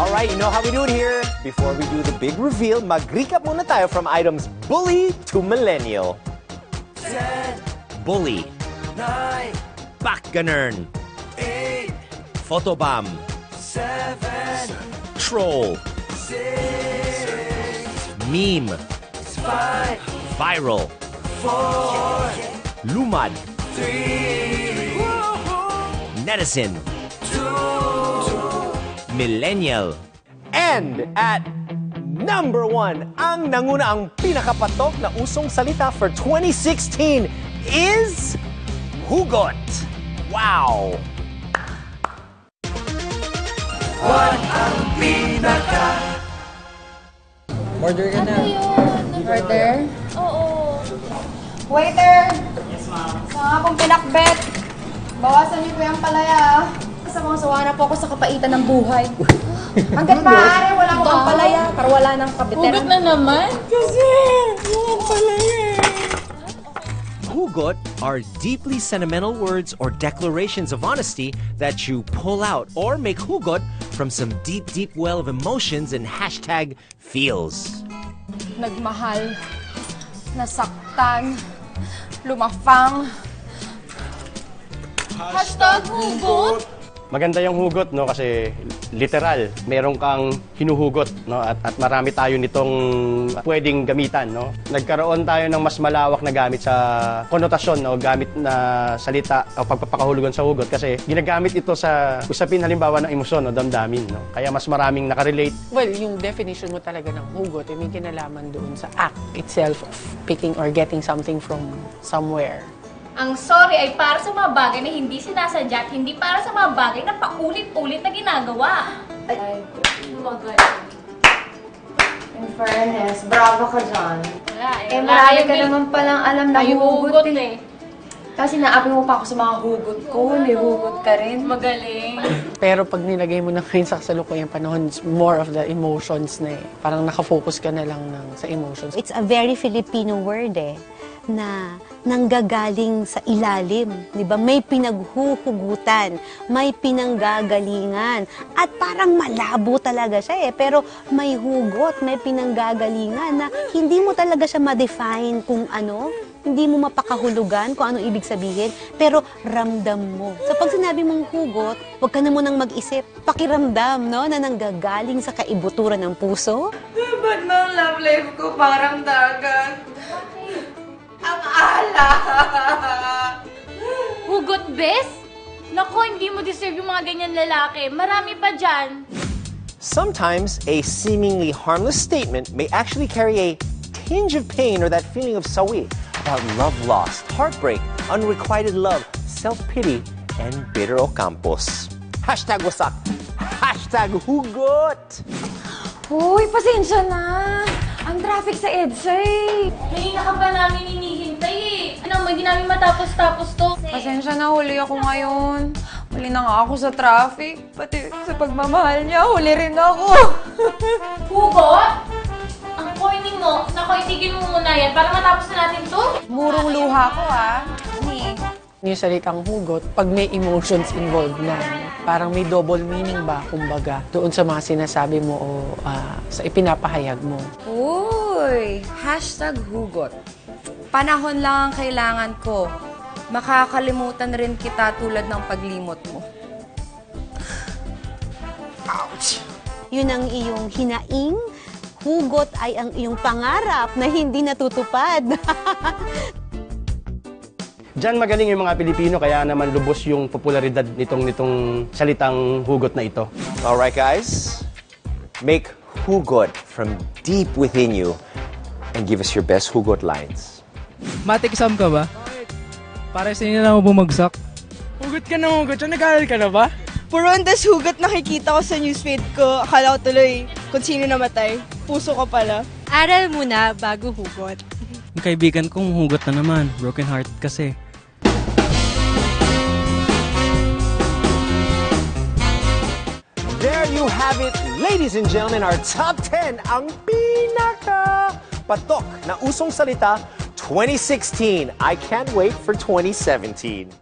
Alright, you know how we do it here. Before we do the big reveal, mag-recap muna tayo from items bully to millennial. Bully. 9, Backganern. 8, Photobomb. 7, Troll. 6, Meme. 5, Viral. 4, Lumad. 3, Netizen. 2, Millennial. And at number 1, ang nanguna ang pinakapatok na usong salita for 2016 is hugot. Wow! What ang pinaka? Order ka na. Order? Oo. Waiter! Yes, ma'am. Sa nga pong pinakbet. Bawasan niyo po yung palaya. Sawa na po ako sa kapaitan ng buhay. Hanggat maaari, wala ko pang palaya para wala ng kabiteran. Hugot na naman. Kasi, yung palaya. Hugot are deeply sentimental words or declarations of honesty that you pull out or make hugot from some deep, deep well of emotions and hashtag feels. Nagmahal, nasaktan, lumafang. Hashtag hugot. Maganda yung hugot, no, kasi literal, meron kang hinuhugot, no, at marami tayo nitong pwedeng gamitan, no. Nagkaroon tayo ng mas malawak na gamit sa konotasyon, no, gamit na salita o pagpapakahulugan sa hugot kasi ginagamit ito sa usapin halimbawa ng emosyon o damdamin, no. Kaya mas maraming nakarelate. Well, yung definition mo talaga ng hugot, may kinalaman doon sa act itself of picking or getting something from somewhere. Ang sorry ay para sa mga bagay na hindi sinasadya at hindi para sa mga bagay na paulit-ulit na ginagawa. Ay, Magaling. in fairness, bravo ka dyan. Wala eh. Eh, marami ka naman palang alam na Ay, hugot eh. Kasi naapi mo pa ako sa mga hugot ko, may hugot ka rin. Magaling. Pero pag nilagay mo na ngayon sa kasalukuyang panahon, it's more of the emotions na eh. Parang nakafocus ka na lang sa emotions. It's a very Filipino word eh, na nanggagaling sa ilalim, di ba? May pinaghuhugutan, may pinanggagalingan, at parang malabo talaga siya eh, pero may hugot, may pinanggagalingan na hindi mo talaga siya ma-define kung ano, hindi mo mapakahulugan kung ano ibig sabihin, pero ramdam mo. So pag sinabi mong hugot, huwag ka na munang mag-isip, pakiramdam, no, na nanggagaling sa kaibuturan ng puso. Ba't na ang love life ko parang dagat? Ang ala! Hugot, bes? Nako, hindi mo deserve yung mga ganyan lalaki. Marami pa dyan. Sometimes a seemingly harmless statement may actually carry a tinge of pain or that feeling of sawi about love lost, heartbreak, unrequited love, self-pity, and bitter ocampos. Hashtag wasak. Hashtag hugot. Uy, pasensya na! Ang traffic sa EDSA eh! Kanina ka pa namin hinihintay eh. Ano, hindi namin matapos-tapos to. Pasensya na, huli ako ngayon. Huli na nga ako sa traffic. Pati sa pagmamahal niya, huli rin ako. Hugot? Ang corny mo. Nako, itigil mo muna yan para matapos na natin to. Murong luha ko ah. Yung salitang hugot, pag may emotions involved na, parang may double meaning ba, kumbaga, doon sa mga sinasabi mo o sa ipinapahayag mo. Uy! Hashtag hugot. Panahon lang ang kailangan ko. Makakalimutan rin kita tulad ng paglimot mo. Ouch! Yun ang iyong hinaing, hugot ay ang iyong pangarap na hindi natutupad. Diyan magaling yung mga Pilipino kaya naman lubos yung popularidad nitong salitang hugot na ito. Alright guys, make hugot from deep within you and give us your best hugot lines. Math exam ka ba? Para sa inyo na ako bumagsak. Hugot ka na hugot. So, nag-aaral ka na ba? Puro andas hugot nakikita ko sa newsfeed ko. Akala ko tuloy kung sino namatay. Puso ko pala. Aral muna bago hugot. Yung kaibigan kong hugot na naman. Broken heart kasi. There you have it, ladies and gentlemen, our top 10 ang pinaka patok na usong salita 2016. I can't wait for 2017.